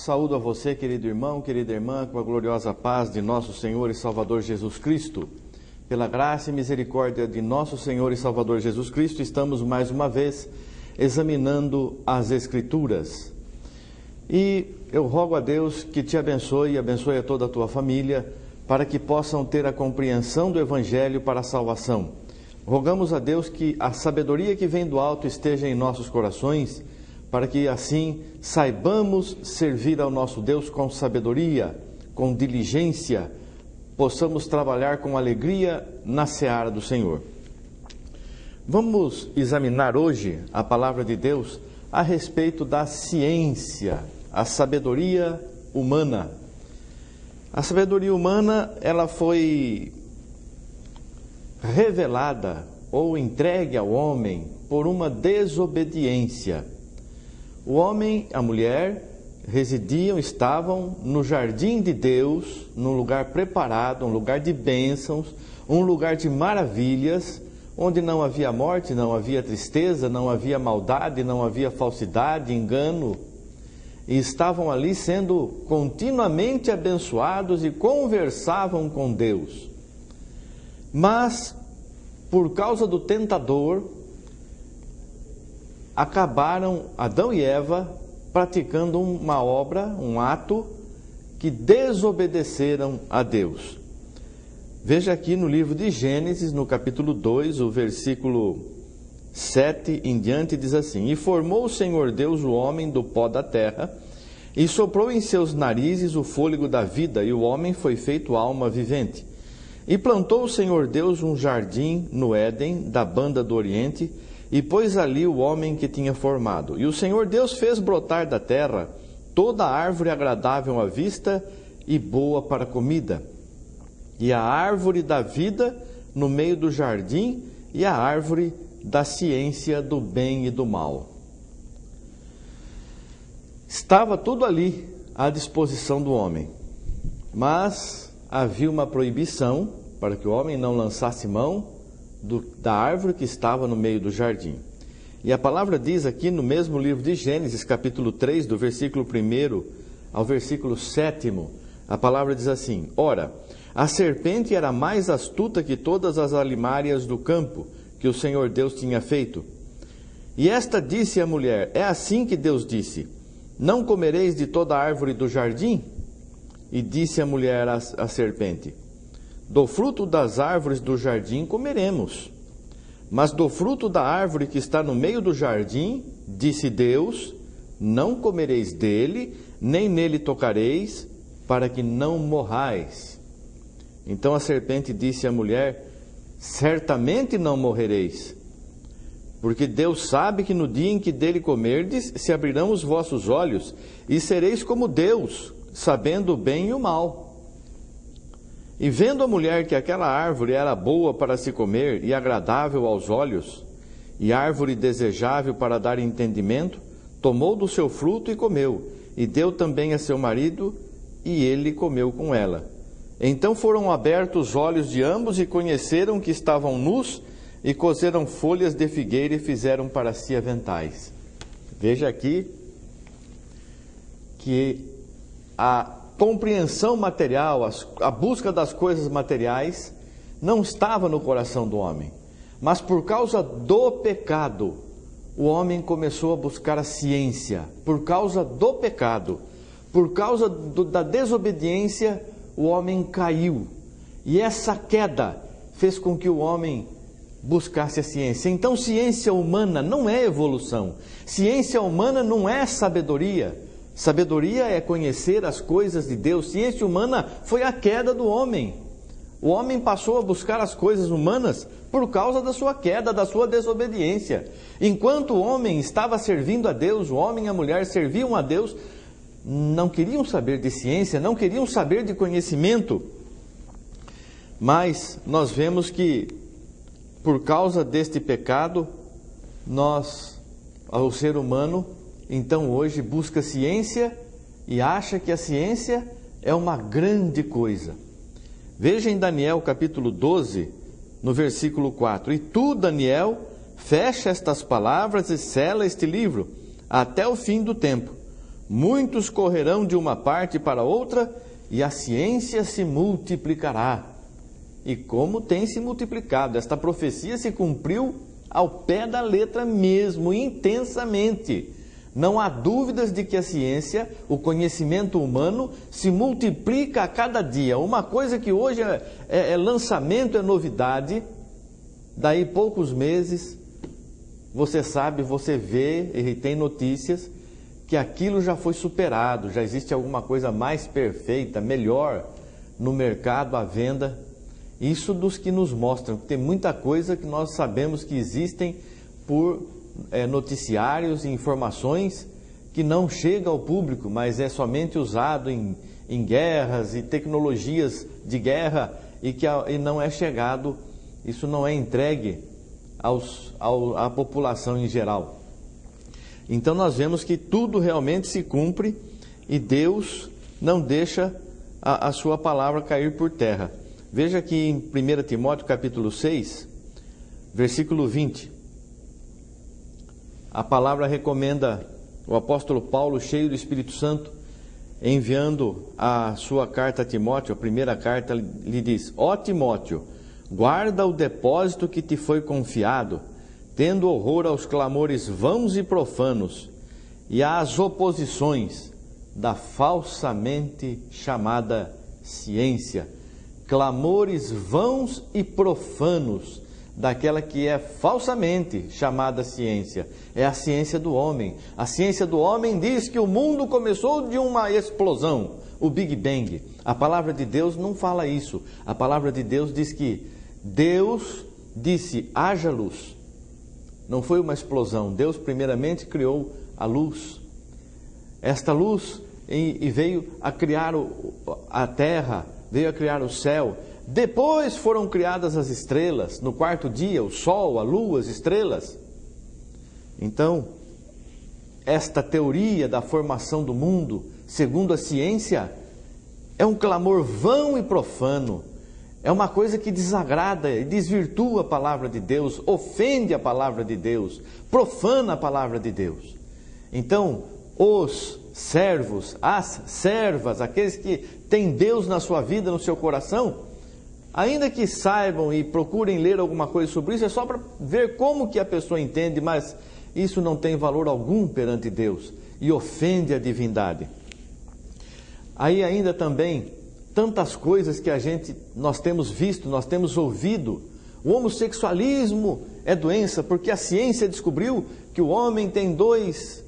Saúdo a você, querido irmão, querida irmã, com a gloriosa paz de nosso Senhor e Salvador Jesus Cristo. Pela graça e misericórdia de nosso Senhor e Salvador Jesus Cristo, estamos mais uma vez examinando as Escrituras. E eu rogo a Deus que te abençoe e abençoe a toda a tua família, para que possam ter a compreensão do Evangelho para a salvação. Rogamos a Deus que a sabedoria que vem do alto esteja em nossos corações, para que assim saibamos servir ao nosso Deus com sabedoria, com diligência, possamos trabalhar com alegria na seara do Senhor. Vamos examinar hoje a palavra de Deus a respeito da ciência, a sabedoria humana. A sabedoria humana, ela foi revelada ou entregue ao homem por uma desobediência. O homem, a mulher, estavam no jardim de Deus, num lugar preparado, um lugar de bênçãos, um lugar de maravilhas, onde não havia morte, não havia tristeza, não havia maldade, não havia falsidade, engano. E estavam ali sendo continuamente abençoados e conversavam com Deus. Mas, por causa do tentador, acabaram Adão e Eva praticando uma obra, um ato, que desobedeceram a Deus. Veja aqui no livro de Gênesis, no capítulo 2, o versículo 7 em diante, diz assim: E formou o Senhor Deus o homem do pó da terra, e soprou em seus narizes o fôlego da vida, e o homem foi feito alma vivente. E plantou o Senhor Deus um jardim no Éden, da banda do Oriente, e pôs ali o homem que tinha formado. E o Senhor Deus fez brotar da terra toda árvore agradável à vista e boa para comida, e a árvore da vida no meio do jardim, e a árvore da ciência do bem e do mal. Estava tudo ali à disposição do homem, mas havia uma proibição para que o homem não lançasse mão da árvore que estava no meio do jardim. E a palavra diz aqui no mesmo livro de Gênesis, capítulo 3, do versículo 1 ao versículo 7, a palavra diz assim: Ora, a serpente era mais astuta que todas as alimárias do campo que o Senhor Deus tinha feito. E esta disse à mulher: É assim que Deus disse: Não comereis de toda a árvore do jardim? E disse a mulher à serpente: Do fruto das árvores do jardim comeremos, mas do fruto da árvore que está no meio do jardim, disse Deus: Não comereis dele, nem nele tocareis, para que não morrais. Então a serpente disse à mulher: Certamente não morrereis, porque Deus sabe que no dia em que dele comerdes, se abrirão os vossos olhos, e sereis como Deus, sabendo o bem e o mal. E vendo a mulher que aquela árvore era boa para se comer e agradável aos olhos, e árvore desejável para dar entendimento, tomou do seu fruto e comeu, e deu também a seu marido, e ele comeu com ela. Então foram abertos os olhos de ambos e conheceram que estavam nus, e coseram folhas de figueira e fizeram para si aventais. Veja aqui que a compreensão material, a busca das coisas materiais, não estava no coração do homem. Mas por causa do pecado, o homem começou a buscar a ciência. Por causa do pecado, por causa da desobediência, o homem caiu. E essa queda fez com que o homem buscasse a ciência. Então, ciência humana não é evolução. Ciência humana não é sabedoria. Sabedoria é conhecer as coisas de Deus. Ciência humana foi a queda do homem. O homem passou a buscar as coisas humanas por causa da sua queda, da sua desobediência. Enquanto o homem estava servindo a Deus, o homem e a mulher serviam a Deus, não queriam saber de ciência, não queriam saber de conhecimento. Mas nós vemos que, por causa deste pecado, o ser humano, então hoje busca ciência e acha que a ciência é uma grande coisa. Veja em Daniel capítulo 12, no versículo 4. E tu, Daniel, fecha estas palavras e sela este livro até o fim do tempo, muitos correrão de uma parte para outra e a ciência se multiplicará. E como tem se multiplicado, esta profecia se cumpriu ao pé da letra mesmo, intensamente. Não há dúvidas de que a ciência, o conhecimento humano, se multiplica a cada dia. Uma coisa que hoje é lançamento, é novidade, daí poucos meses, você sabe, você vê e tem notícias que aquilo já foi superado, já existe alguma coisa mais perfeita, melhor no mercado, à venda. Isso dos que nos mostram, tem muita coisa que nós sabemos que existem por noticiários e informações que não chega ao público, mas é somente usado em guerras e tecnologias de guerra e não é chegado, isso não é entregue à população em geral. Então nós vemos que tudo realmente se cumpre e Deus não deixa a sua palavra cair por terra. Veja que em 1 Timóteo capítulo 6, versículo 20, a palavra recomenda, o apóstolo Paulo, cheio do Espírito Santo, enviando a sua carta a Timóteo, a primeira carta, lhe diz: ó Timóteo, guarda o depósito que te foi confiado, tendo horror aos clamores vãos e profanos, e às oposições da falsamente chamada ciência. Clamores vãos e profanos daquela que é falsamente chamada ciência. É a ciência do homem. A ciência do homem diz que o mundo começou de uma explosão, o Big Bang. A palavra de Deus não fala isso. A palavra de Deus diz que Deus disse: haja luz. Não foi uma explosão. Deus primeiramente criou a luz. Esta luz veio a criar a terra, veio a criar o céu. Depois foram criadas as estrelas. No quarto dia, o sol, a lua, as estrelas. Então, esta teoria da formação do mundo, segundo a ciência, é um clamor vão e profano. É uma coisa que desagrada e desvirtua a palavra de Deus, ofende a palavra de Deus, profana a palavra de Deus. Então, os servos, as servas, aqueles que têm Deus na sua vida, no seu coração, ainda que saibam e procurem ler alguma coisa sobre isso, é só para ver como que a pessoa entende, mas isso não tem valor algum perante Deus e ofende a divindade. Aí ainda também, tantas coisas que nós temos visto, nós temos ouvido. O homossexualismo é doença, porque a ciência descobriu que o homem tem dois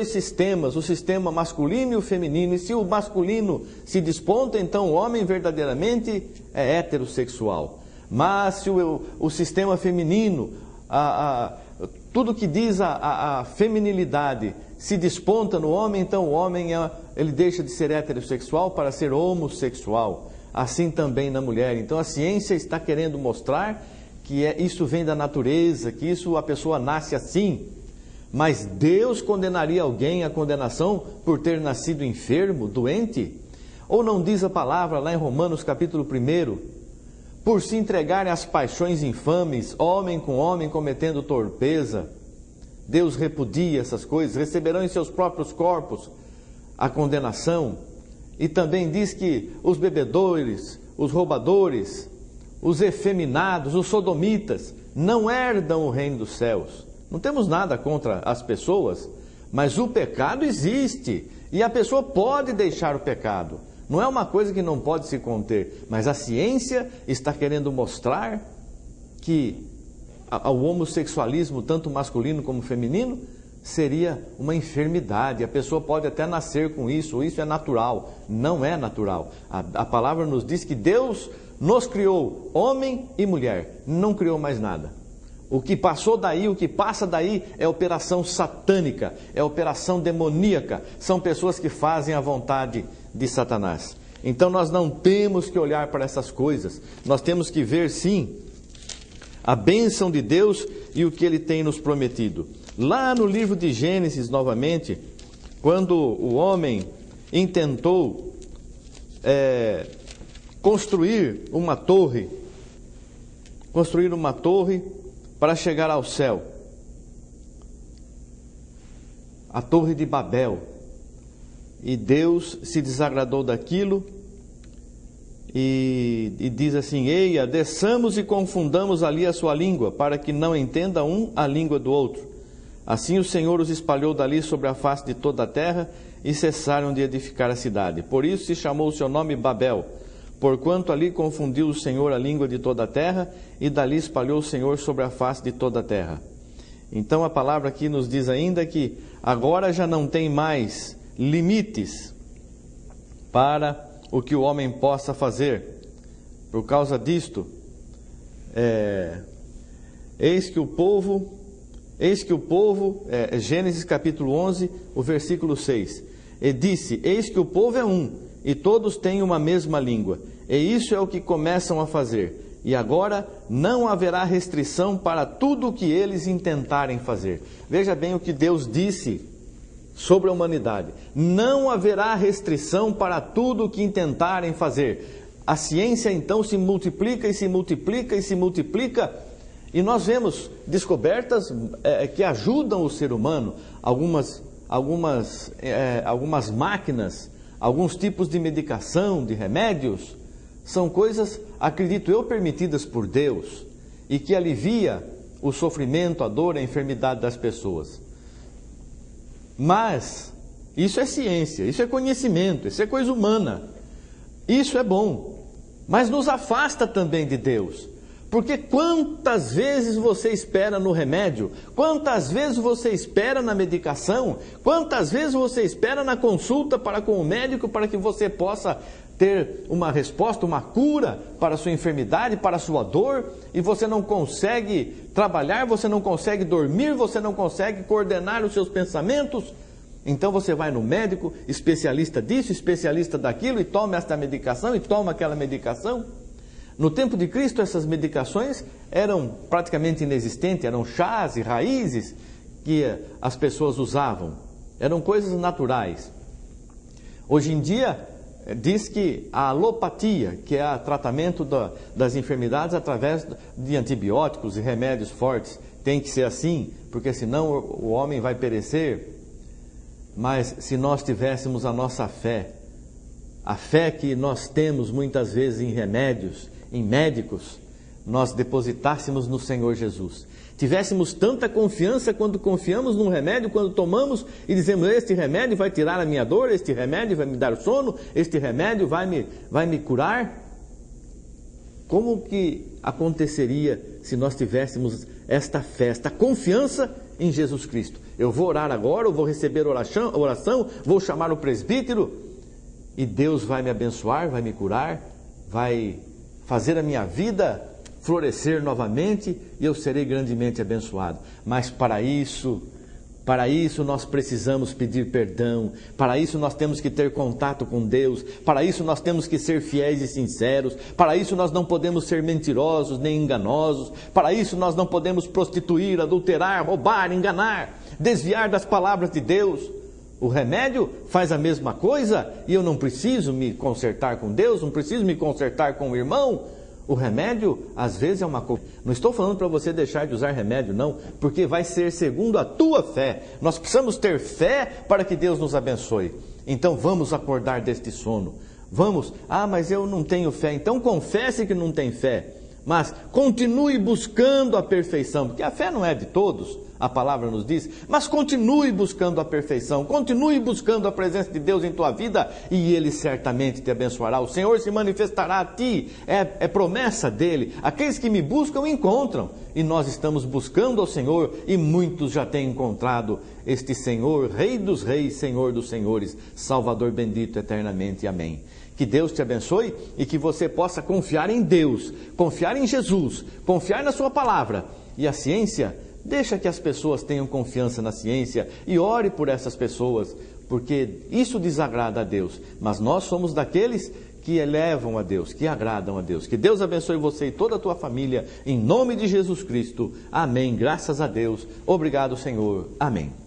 sistemas, o sistema masculino e o feminino, e se o masculino se desponta, então o homem verdadeiramente é heterossexual. Mas se o sistema feminino, tudo que diz a feminilidade se desponta no homem, então o homem ele deixa de ser heterossexual para ser homossexual. Assim também na mulher. Então a ciência está querendo mostrar que isso vem da natureza, que a pessoa nasce assim. Mas Deus condenaria alguém à condenação por ter nascido enfermo, doente? Ou não diz a palavra lá em Romanos capítulo 1, por se entregarem às paixões infames, homem com homem cometendo torpeza, Deus repudia essas coisas, receberão em seus próprios corpos a condenação. E também diz que os bebedores, os roubadores, os efeminados, os sodomitas, não herdam o reino dos céus. Não temos nada contra as pessoas, mas o pecado existe e a pessoa pode deixar o pecado. Não é uma coisa que não pode se conter, mas a ciência está querendo mostrar que o homossexualismo, tanto masculino como feminino, seria uma enfermidade. A pessoa pode até nascer com isso, isso é natural. Não é natural. A palavra nos diz que Deus nos criou homem e mulher, não criou mais nada. O que passou daí, o que passa daí é operação satânica, é operação demoníaca. São pessoas que fazem a vontade de Satanás. Então nós não temos que olhar para essas coisas. Nós temos que ver, sim, a bênção de Deus e o que Ele tem nos prometido. Lá no livro de Gênesis, novamente, quando o homem intentou construir uma torre para chegar ao céu, a Torre de Babel, e Deus se desagradou daquilo e diz assim: eia, desçamos e confundamos ali a sua língua, para que não entenda um a língua do outro. Assim o Senhor os espalhou dali sobre a face de toda a terra, e cessaram de edificar a cidade. Por isso se chamou o seu nome Babel, porquanto ali confundiu o Senhor a língua de toda a terra, e dali espalhou o Senhor sobre a face de toda a terra. Então a palavra aqui nos diz ainda que agora já não tem mais limites para o que o homem possa fazer. Por causa disto, eis que o povo, Gênesis capítulo 11, o versículo 6, e disse: eis que o povo é um, e todos têm uma mesma língua, e isso é o que começam a fazer. E agora não haverá restrição para tudo o que eles intentarem fazer. Veja bem o que Deus disse sobre a humanidade: não haverá restrição para tudo o que intentarem fazer. A ciência então se multiplica e se multiplica e se multiplica, e nós vemos descobertas que ajudam o ser humano, algumas máquinas, alguns tipos de medicação, de remédios, são coisas, acredito eu, permitidas por Deus, e que alivia o sofrimento, a dor, a enfermidade das pessoas. Mas isso é ciência, isso é conhecimento, isso é coisa humana. Isso é bom, mas nos afasta também de Deus. Porque quantas vezes você espera no remédio, quantas vezes você espera na medicação, quantas vezes você espera na consulta para com o médico para que você possa ter uma resposta, uma cura para a sua enfermidade, para a sua dor, e você não consegue trabalhar, você não consegue dormir, você não consegue coordenar os seus pensamentos. Então você vai no médico, especialista disso, especialista daquilo, e toma esta medicação e toma aquela medicação. No tempo de Cristo, essas medicações eram praticamente inexistentes, eram chás e raízes que as pessoas usavam, eram coisas naturais. Hoje em dia, diz que a alopatia, que é o tratamento das enfermidades através de antibióticos e remédios fortes, tem que ser assim, porque senão o homem vai perecer. Mas se nós tivéssemos a nossa fé, a fé que nós temos muitas vezes em remédios, em médicos, nós depositássemos no Senhor Jesus, tivéssemos tanta confiança quando confiamos num remédio, quando tomamos e dizemos: este remédio vai tirar a minha dor, este remédio vai me dar sono, este remédio vai me curar. Como que aconteceria se nós tivéssemos esta fé, esta confiança em Jesus Cristo? Eu vou orar agora, eu vou receber oração, vou chamar o presbítero e Deus vai me abençoar, vai me curar, vai fazer a minha vida florescer novamente e eu serei grandemente abençoado. Mas para isso nós precisamos pedir perdão, para isso nós temos que ter contato com Deus, para isso nós temos que ser fiéis e sinceros, para isso nós não podemos ser mentirosos nem enganosos, para isso nós não podemos prostituir, adulterar, roubar, enganar, desviar das palavras de Deus. O remédio faz a mesma coisa e eu não preciso me consertar com Deus, não preciso me consertar com o irmão. O remédio, às vezes, é uma coisa. Não estou falando para você deixar de usar remédio, não, porque vai ser segundo a tua fé. Nós precisamos ter fé para que Deus nos abençoe. Então vamos acordar deste sono. Vamos, mas eu não tenho fé. Então confesse que não tem fé. Mas continue buscando a perfeição, porque a fé não é de todos, a palavra nos diz, mas continue buscando a perfeição, continue buscando a presença de Deus em tua vida e Ele certamente te abençoará. O Senhor se manifestará a ti, é promessa dEle. Aqueles que me buscam encontram, e nós estamos buscando ao Senhor e muitos já têm encontrado este Senhor, Rei dos Reis, Senhor dos Senhores, Salvador bendito eternamente. Amém. Que Deus te abençoe e que você possa confiar em Deus, confiar em Jesus, confiar na sua palavra. E a ciência, deixa que as pessoas tenham confiança na ciência e ore por essas pessoas, porque isso desagrada a Deus. Mas nós somos daqueles que elevam a Deus, que agradam a Deus. Que Deus abençoe você e toda a tua família, em nome de Jesus Cristo. Amém. Graças a Deus. Obrigado, Senhor. Amém.